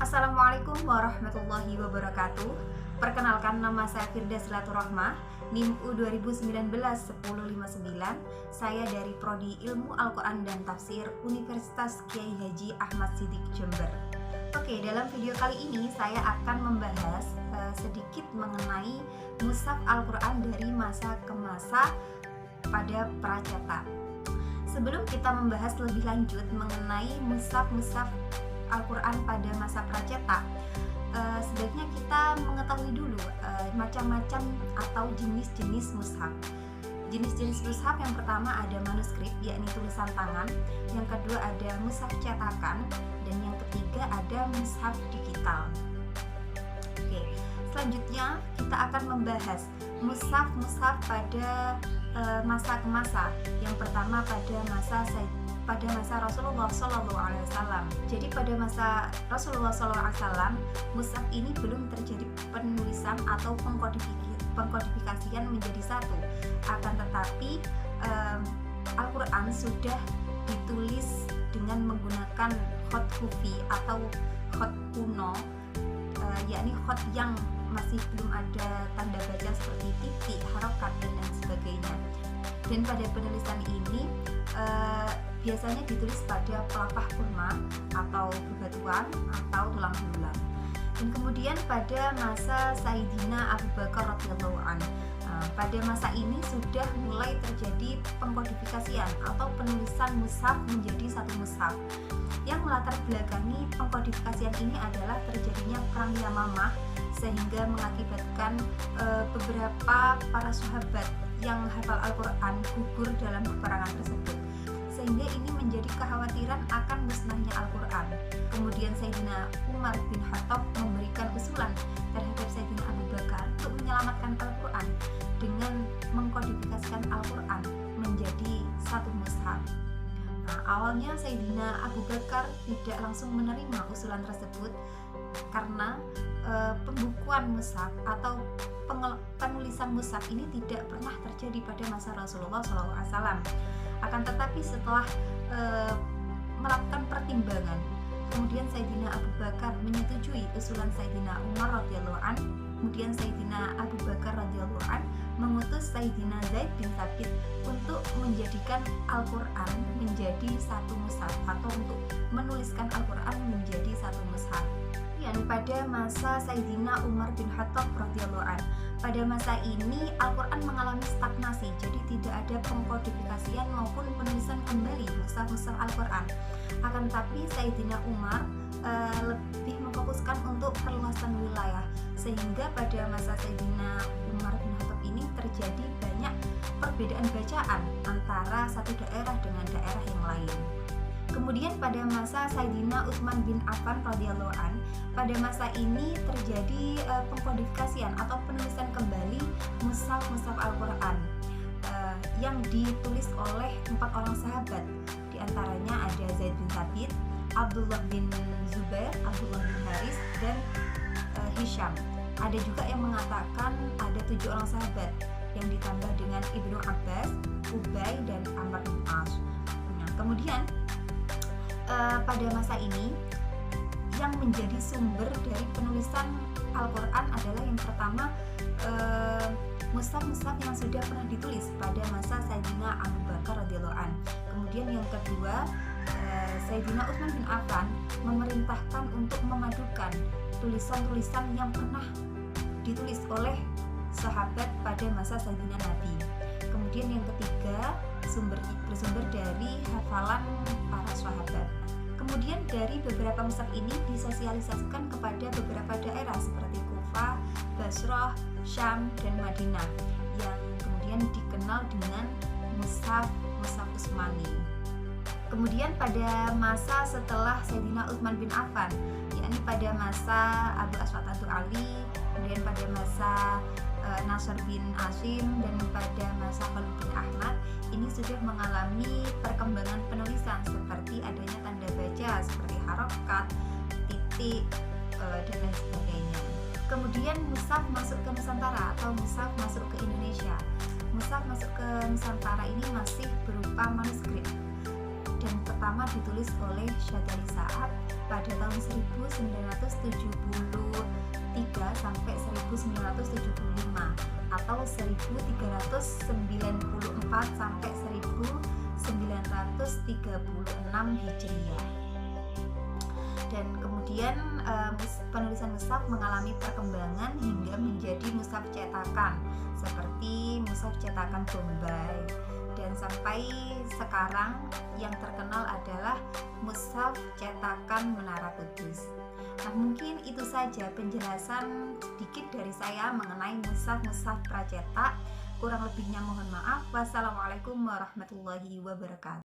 Assalamualaikum warahmatullahi wabarakatuh. Perkenalkan, nama saya Firda Silaturahmah, NIM U2019-1059. Saya dari Prodi Ilmu Al-Quran dan Tafsir Universitas Kiai Haji Ahmad Siddiq Jember. Oke, dalam video kali ini saya akan membahas sedikit mengenai mushaf Al-Quran dari masa ke masa pada pracetak. Sebelum kita membahas lebih lanjut mengenai mushaf Al-Quran pada masa pracetak, sebaiknya kita mengetahui dulu macam-macam atau jenis-jenis mushaf. Jenis-jenis mushaf yang pertama ada manuskrip, yakni tulisan tangan. Yang kedua ada mushaf cetakan, dan yang ketiga ada mushaf digital. Oke, selanjutnya kita akan membahas mushaf pada masa ke masa. Yang pertama pada masa Rasulullah SAW. Jadi pada masa Rasulullah SAW, mushaf ini belum terjadi penulisan atau pengkodifikasian menjadi satu. Akan tetapi Al-Quran sudah ditulis dengan menggunakan khot hufi atau khot kuno, yakni khot yang masih belum ada tanda baca seperti titik, harokat, dan lain sebagainya. Dan pada penulisan ini biasanya ditulis pada pelapah kurma atau bebatuan atau tulang belulang. Dan kemudian pada masa Sayyidina Abu Bakar radhiyallahu anhu, pada masa ini sudah mulai terjadi pengkodifikasian atau penulisan mushaf menjadi satu mushaf. Yang melatar belakangi pengkodifikasian ini adalah terjadinya perang Yamamah, sehingga mengakibatkan beberapa para sahabat yang hafal Al-Quran gugur dalam peperangan tersebut, sehingga ini menjadi kekhawatiran akan musnahnya Al-Quran. Kemudian Sayyidina Umar bin Khattab memberikan usulan terhadap Sayyidina Abu Bakar untuk menyelamatkan Al-Quran dengan mengkodifikasikan Al-Quran menjadi satu mushaf. Awalnya Sayyidina Abu Bakar tidak langsung menerima usulan tersebut karena pembukuan mushaf atau penulisan mushaf ini tidak pernah terjadi pada masa Rasulullah SAW. Akan tetapi setelah melakukan pertimbangan, kemudian Sayyidina Abu Bakar menyetujui usulan Sayyidina Umar radhiyallahu an. Kemudian Sayyidina Abu Bakar radhiyallahu an mengutus Sayyidina Zaid bin Thabit untuk menjadikan Al-Quran menjadi satu mushaf atau untuk menuliskan Al-Quran menjadi satu mushaf. Pada masa Sayyidina Umar bin Khattab radhiyallahu an, pada masa ini Al-Quran mengalami stagnasi, jadi tidak ada pengkodifikasian maupun penulisan kembali mushaf Al-Quran. Akan tetapi Sayyidina Umar lebih memfokuskan untuk perluasan wilayah, sehingga pada masa Sayyidina Umar bin Khattab ini terjadi banyak perbedaan bacaan antara satu daerah dengan daerah yang lain. Kemudian pada masa Sayyidina Utsman bin Affan radhiyallahu an, pada masa ini terjadi pengkodifikasian atau penulisan kembali mushaf Al-Quran yang ditulis oleh 4 orang sahabat. Di antaranya ada Zaid bin Thabit, Abdullah bin Zubair, Abdullah bin Haris, dan Hisham. Ada juga yang mengatakan ada 7 orang sahabat yang ditambah dengan Ibnu Abbas, Ubay, dan Amr bin As. Kemudian pada masa ini yang menjadi sumber dari penulisan Al-Quran adalah yang pertama mushaf yang sudah pernah ditulis pada masa Sayyidina Abu Bakar radhiyallahu an. Kemudian yang kedua, Sayyidina Utsman bin Affan memerintahkan untuk memadukan tulisan-tulisan yang pernah ditulis oleh sahabat pada masa Sayyidina Nabi. Kemudian yang ketiga, bersumber dari hafalan para sahabat. Kemudian dari beberapa mushaf ini disosialisasikan kepada beberapa daerah seperti Kufah, Basrah, Syam, dan Madinah, yang kemudian dikenal dengan mushaf Utsmani. Kemudian pada masa setelah Sayyidina Utsman bin Affan, yakni pada masa Abu Aswad Ali, kemudian pada masa Nasr bin Asim, dan pada masa Khalid bin Ahmad, ini sudah mengalami perkembangan penulisan seperti adanya tanda baca seperti harokat, titik, dan lain sebagainya. Kemudian mushaf masuk ke Nusantara atau mushaf masuk ke Indonesia. Mushaf masuk ke Nusantara ini masih berupa manuskrip. dan pertama ditulis oleh Syadzali Sa'ab pada tahun 1973 sampai 1975 atau 1394 sampai 1936 Hijriah. Dan kemudian penulisan mushaf mengalami perkembangan hingga menjadi mushaf cetakan seperti mushaf cetakan Bombay, dan sampai sekarang yang terkenal adalah mushaf cetakan Menara Kudus. Nah, mungkin itu saja penjelasan sedikit dari saya mengenai mushaf pracetak. Kurang lebihnya mohon maaf. Wassalamualaikum warahmatullahi wabarakatuh.